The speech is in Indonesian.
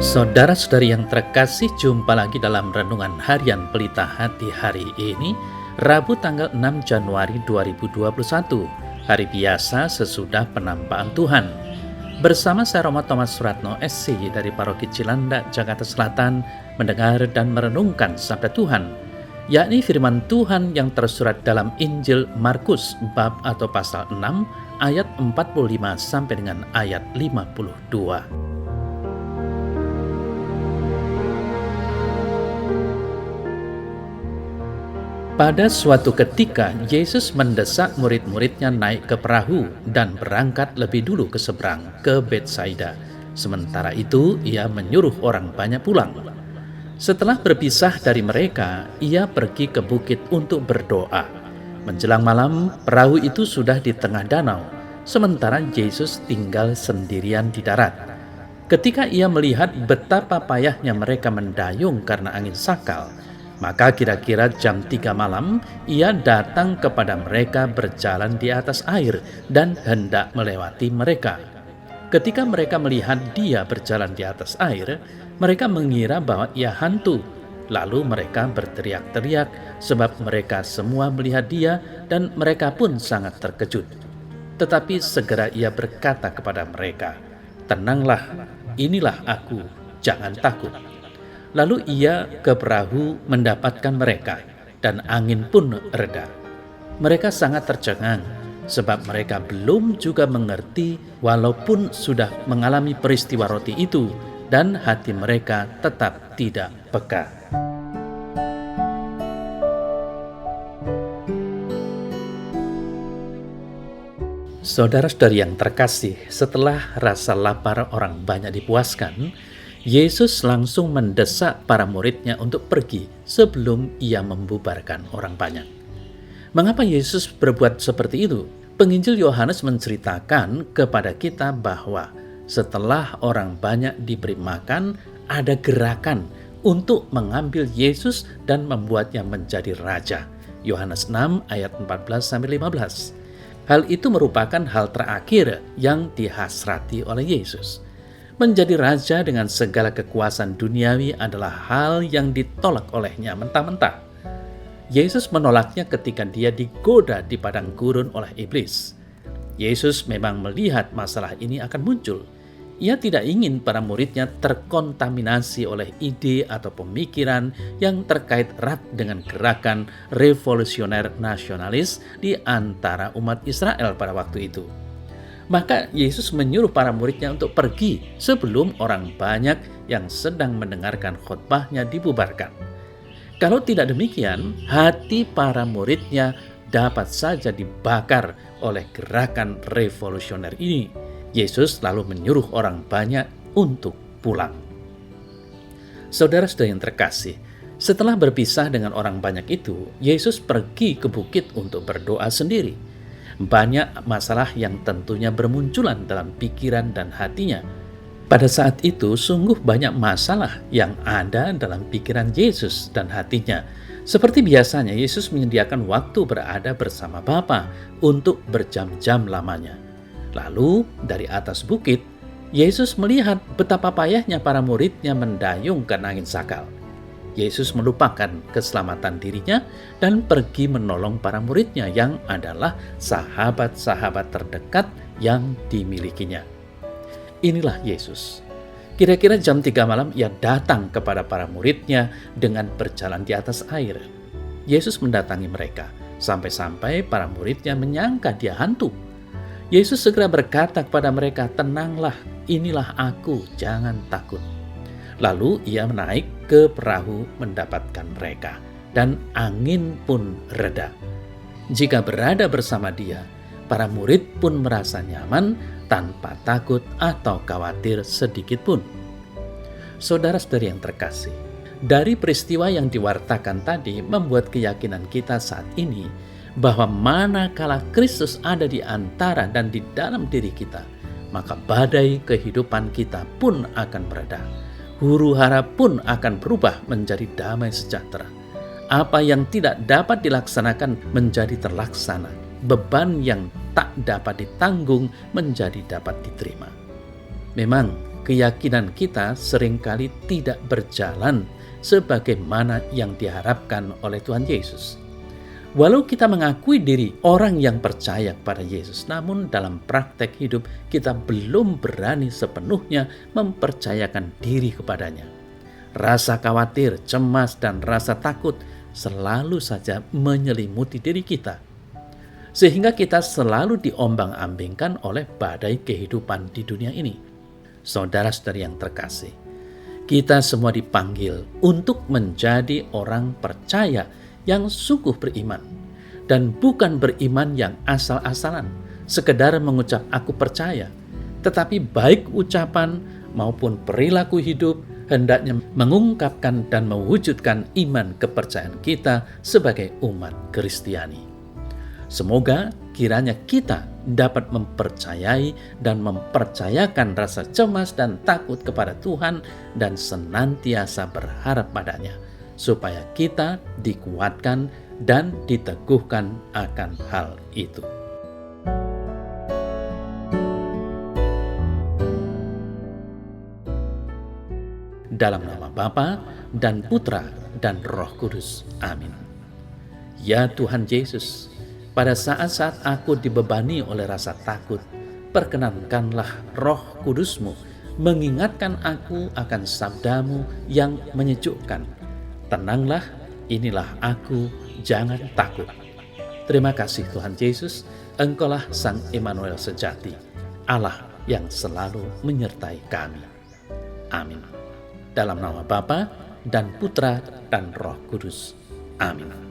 Saudara-saudari yang terkasih, jumpa lagi dalam Renungan Harian Pelita Hati hari ini, Rabu tanggal 6 Januari 2021, hari biasa sesudah penampakan Tuhan. Bersama saya Romo Thomas Suratno SCY dari Paroki Cilandak, Jakarta Selatan, mendengar dan merenungkan sabda Tuhan, yakni firman Tuhan yang tersurat dalam Injil Markus bab atau pasal 6 ayat 45 sampai dengan ayat 52. Pada suatu ketika, Yesus mendesak murid-muridnya naik ke perahu dan berangkat lebih dulu ke seberang, ke Betsaida. Sementara itu, ia menyuruh orang banyak pulang. Setelah berpisah dari mereka, ia pergi ke bukit untuk berdoa. Menjelang malam, perahu itu sudah di tengah danau, sementara Yesus tinggal sendirian di darat. Ketika ia melihat betapa payahnya mereka mendayung karena angin sakal, maka kira-kira jam 3 malam, ia datang kepada mereka berjalan di atas air dan hendak melewati mereka. Ketika mereka melihat dia berjalan di atas air, mereka mengira bahwa ia hantu. Lalu mereka berteriak-teriak sebab mereka semua melihat dia dan mereka pun sangat terkejut. Tetapi segera ia berkata kepada mereka, "Tenanglah, inilah aku, jangan takut." Lalu ia ke perahu mendapatkan mereka, dan angin pun reda. Mereka sangat tercengang, sebab mereka belum juga mengerti walaupun sudah mengalami peristiwa roti itu, dan hati mereka tetap tidak peka. Saudara-saudari yang terkasih, setelah rasa lapar orang banyak dipuaskan, Yesus langsung mendesak para muridnya untuk pergi sebelum ia membubarkan orang banyak. Mengapa Yesus berbuat seperti itu? Penginjil Yohanes menceritakan kepada kita bahwa setelah orang banyak diberi makan, ada gerakan untuk mengambil Yesus dan membuatnya menjadi raja. Yohanes 6 ayat 14-15. Hal itu merupakan hal terakhir yang dihasrati oleh Yesus. Menjadi raja dengan segala kekuasaan duniawi adalah hal yang ditolak olehnya mentah-mentah. Yesus menolaknya ketika dia digoda di padang gurun oleh iblis. Yesus memang melihat masalah ini akan muncul. Ia tidak ingin para muridnya terkontaminasi oleh ide atau pemikiran yang terkait erat dengan gerakan revolusioner nasionalis di antara umat Israel pada waktu itu. Maka Yesus menyuruh para muridnya untuk pergi sebelum orang banyak yang sedang mendengarkan khotbahnya dibubarkan. Kalau tidak demikian, hati para muridnya dapat saja dibakar oleh gerakan revolusioner ini. Yesus lalu menyuruh orang banyak untuk pulang. Saudara-saudara yang terkasih, setelah berpisah dengan orang banyak itu, Yesus pergi ke bukit untuk berdoa sendiri. Banyak masalah yang tentunya bermunculan dalam pikiran dan hatinya. Pada saat itu, sungguh banyak masalah yang ada dalam pikiran Yesus dan hatinya. Seperti biasanya, Yesus menyediakan waktu berada bersama Bapa untuk berjam-jam lamanya. Lalu, dari atas bukit, Yesus melihat betapa payahnya para muridnya mendayung karena angin sakal. Yesus melupakan keselamatan dirinya dan pergi menolong para muridnya yang adalah sahabat-sahabat terdekat yang dimilikinya. Inilah Yesus. Kira-kira jam 3 malam ia datang kepada para muridnya dengan berjalan di atas air. Yesus mendatangi mereka, sampai-sampai para muridnya menyangka dia hantu. Yesus segera berkata kepada mereka, "Tenanglah, inilah aku, jangan takut." Lalu ia naik ke perahu mendapatkan mereka, dan angin pun reda. Jika berada bersama dia, para murid pun merasa nyaman tanpa takut atau khawatir sedikit pun. Saudara-saudari yang terkasih, dari peristiwa yang diwartakan tadi membuat keyakinan kita saat ini bahwa manakala Kristus ada di antara dan di dalam diri kita, maka badai kehidupan kita pun akan mereda. Huru-hara pun akan berubah menjadi damai sejahtera. Apa yang tidak dapat dilaksanakan menjadi terlaksana. Beban yang tak dapat ditanggung menjadi dapat diterima. Memang keyakinan kita seringkali tidak berjalan sebagaimana yang diharapkan oleh Tuhan Yesus. Walau kita mengakui diri orang yang percaya kepada Yesus, namun dalam praktek hidup kita belum berani sepenuhnya mempercayakan diri kepadanya. Rasa khawatir, cemas, dan rasa takut selalu saja menyelimuti diri kita, sehingga kita selalu diombang-ambingkan oleh badai kehidupan di dunia ini. Saudara-saudari yang terkasih, kita semua dipanggil untuk menjadi orang percaya yang sungguh beriman, dan bukan beriman yang asal-asalan, sekedar mengucap aku percaya, tetapi baik ucapan maupun perilaku hidup hendaknya mengungkapkan dan mewujudkan iman kepercayaan kita sebagai umat Kristiani. Semoga kiranya kita dapat mempercayai dan mempercayakan rasa cemas dan takut kepada Tuhan dan senantiasa berharap padanya, supaya kita dikuatkan dan diteguhkan akan hal itu. Dalam nama Bapa dan Putra dan Roh Kudus. Amin. Ya Tuhan Yesus, pada saat-saat aku dibebani oleh rasa takut, perkenankanlah Roh Kudus-Mu mengingatkan aku akan sabda-Mu yang menyejukkan. Tenanglah, inilah aku, jangan takut. Terima kasih Tuhan Yesus, Engkaulah Sang Immanuel sejati, Allah yang selalu menyertai kami. Amin. Dalam nama Bapa dan Putra dan Roh Kudus. Amin.